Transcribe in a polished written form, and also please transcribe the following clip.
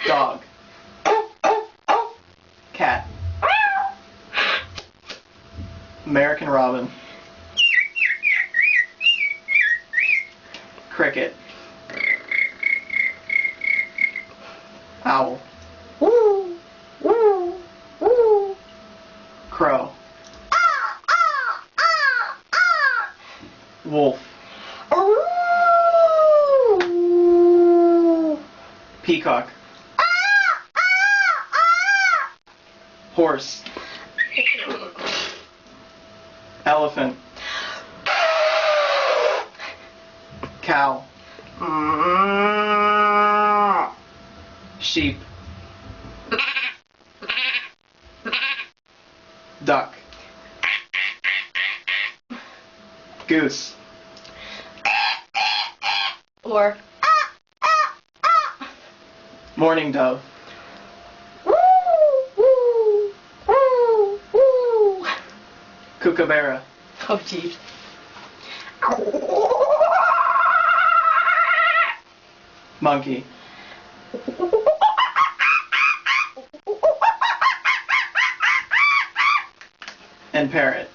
Dog. Cat. American robin. Cricket. Owl. Woo, woo, woo. Crow. Wolf. Peacock. Horse. Elephant. Cow. Sheep. Duck. Goose. Or Mourning dove. woo, woo, woo, woo. Kookaburra. Oh, jeez. Monkey. And parrot.